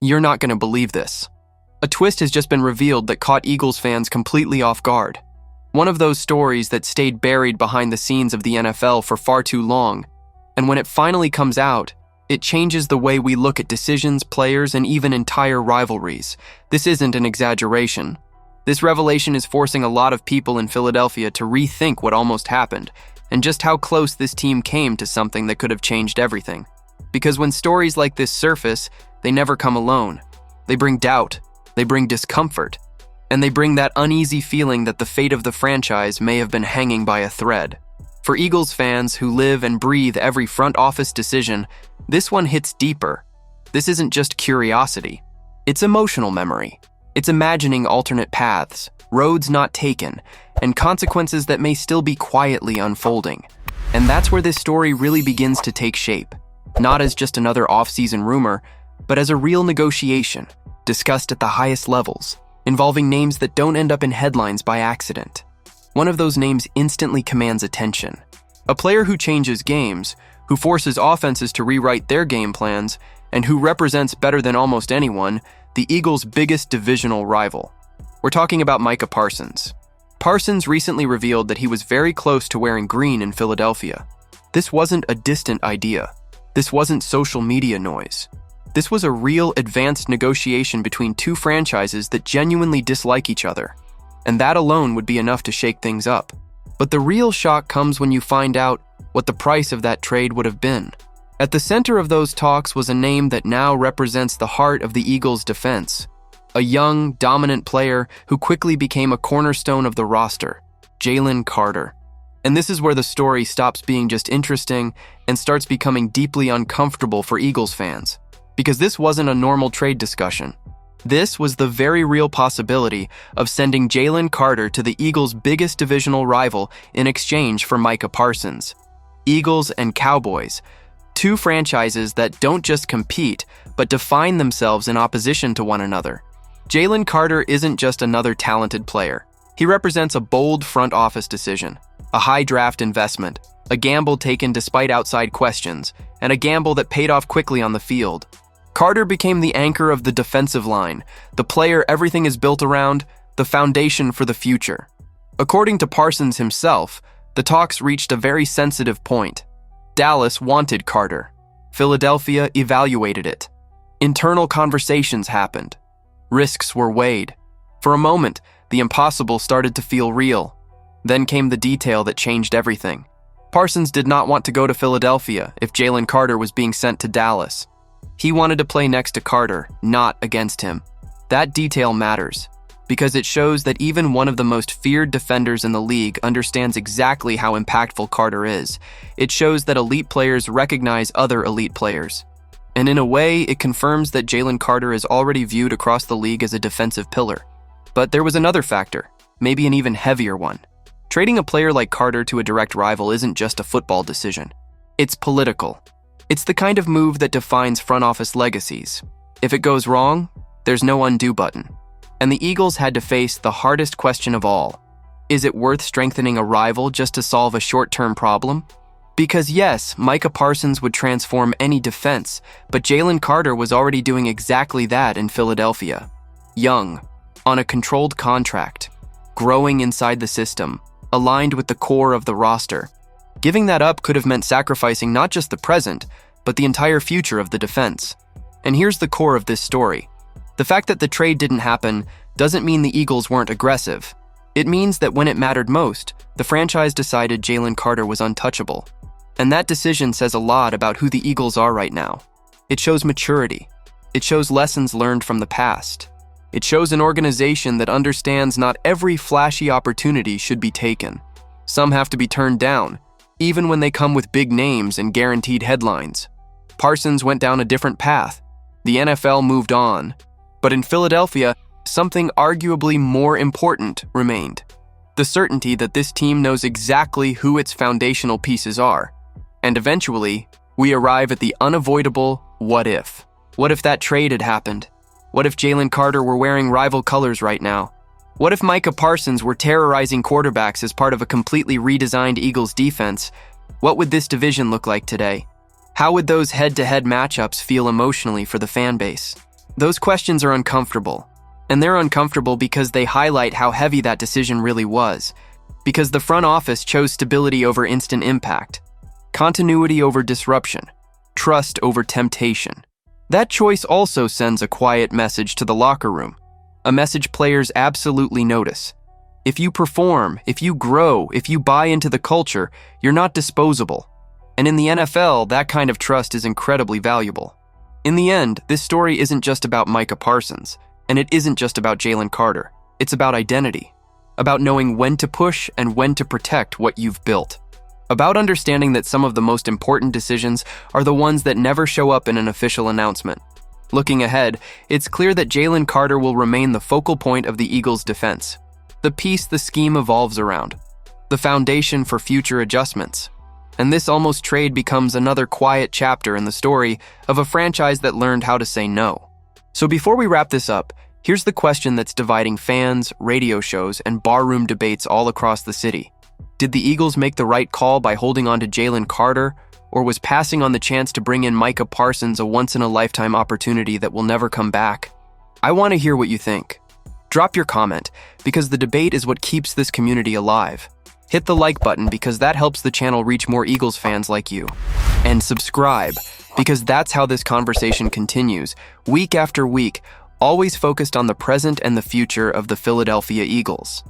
You're not going to believe this. A twist has just been revealed that caught Eagles fans completely off guard. One of those stories that stayed buried behind the scenes of the NFL for far too long, and when it finally comes out, it changes the way we look at decisions, players, and even entire rivalries. This isn't an exaggeration. This revelation is forcing a lot of people in Philadelphia to rethink what almost happened, and just how close this team came to something that could have changed everything. Because when stories like this surface, they never come alone. They bring doubt, they bring discomfort, and they bring that uneasy feeling that the fate of the franchise may have been hanging by a thread. For Eagles fans who live and breathe every front office decision, this one hits deeper. This isn't just curiosity. It's emotional memory. It's imagining alternate paths, roads not taken, and consequences that may still be quietly unfolding. And that's where this story really begins to take shape. Not as just another off-season rumor, but as a real negotiation, discussed at the highest levels, involving names that don't end up in headlines by accident. One of those names instantly commands attention. A player who changes games, who forces offenses to rewrite their game plans, and who represents better than almost anyone the Eagles' biggest divisional rival. We're talking about Micah Parsons. Parsons recently revealed that he was very close to wearing green in Philadelphia. This wasn't a distant idea. This wasn't social media noise. This was a real advanced negotiation between two franchises that genuinely dislike each other. And that alone would be enough to shake things up. But the real shock comes when you find out what the price of that trade would have been. At the center of those talks was a name that now represents the heart of the Eagles' defense. A young, dominant player who quickly became a cornerstone of the roster, Jalen Carter. And this is where the story stops being just interesting and starts becoming deeply uncomfortable for Eagles fans. Because this wasn't a normal trade discussion. This was the very real possibility of sending Jalen Carter to the Eagles' biggest divisional rival in exchange for Micah Parsons. Eagles and Cowboys, two franchises that don't just compete, but define themselves in opposition to one another. Jalen Carter isn't just another talented player. He represents a bold front office decision, a high draft investment, a gamble taken despite outside questions, and a gamble that paid off quickly on the field. Carter became the anchor of the defensive line, the player everything is built around, the foundation for the future. According to Parsons himself, the talks reached a very sensitive point. Dallas wanted Carter. Philadelphia evaluated it. Internal conversations happened. Risks were weighed. For a moment, the impossible started to feel real. Then came the detail that changed everything. Parsons did not want to go to Philadelphia if Jalen Carter was being sent to Dallas. He wanted to play next to Carter, not against him. That detail matters, because it shows that even one of the most feared defenders in the league understands exactly how impactful Carter is. It shows that elite players recognize other elite players. And in a way, it confirms that Jalen Carter is already viewed across the league as a defensive pillar. But there was another factor, maybe an even heavier one. Trading a player like Carter to a direct rival isn't just a football decision. It's political. It's the kind of move that defines front office legacies. If it goes wrong, there's no undo button. And the Eagles had to face the hardest question of all. Is it worth strengthening a rival just to solve a short-term problem? Because yes, Micah Parsons would transform any defense, but Jalen Carter was already doing exactly that in Philadelphia. Young, on a controlled contract, growing inside the system, aligned with the core of the roster. Giving that up could have meant sacrificing not just the present, but the entire future of the defense. And here's the core of this story. The fact that the trade didn't happen doesn't mean the Eagles weren't aggressive. It means that when it mattered most, the franchise decided Jalen Carter was untouchable. And that decision says a lot about who the Eagles are right now. It shows maturity. It shows lessons learned from the past. It shows an organization that understands not every flashy opportunity should be taken. Some have to be turned down, even when they come with big names and guaranteed headlines. Parsons went down a different path. The NFL moved on. But in Philadelphia, something arguably more important remained. The certainty that this team knows exactly who its foundational pieces are. And eventually, we arrive at the unavoidable what if. What if that trade had happened? What if Jalen Carter were wearing rival colors right now? What if Micah Parsons were terrorizing quarterbacks as part of a completely redesigned Eagles defense? What would this division look like today? How would those head-to-head matchups feel emotionally for the fan base? Those questions are uncomfortable, and they're uncomfortable because they highlight how heavy that decision really was, because the front office chose stability over instant impact, continuity over disruption, trust over temptation. That choice also sends a quiet message to the locker room, a message players absolutely notice. If you perform, if you grow, if you buy into the culture, you're not disposable. And in the NFL, that kind of trust is incredibly valuable. In the end, this story isn't just about Micah Parsons, and it isn't just about Jalen Carter. It's about identity, about knowing when to push and when to protect what you've built, about understanding that some of the most important decisions are the ones that never show up in an official announcement. Looking ahead, it's clear that Jalen Carter will remain the focal point of the Eagles' defense, the piece the scheme evolves around, the foundation for future adjustments. And this almost trade becomes another quiet chapter in the story of a franchise that learned how to say no. So before we wrap this up, here's the question that's dividing fans, radio shows, and barroom debates all across the city. Did the Eagles make the right call by holding on to Jalen Carter, or was passing on the chance to bring in Micah Parsons a once-in-a-lifetime opportunity that will never come back? I want to hear what you think. Drop your comment, because the debate is what keeps this community alive. Hit the like button because that helps the channel reach more Eagles fans like you. And subscribe, because that's how this conversation continues, week after week, always focused on the present and the future of the Philadelphia Eagles.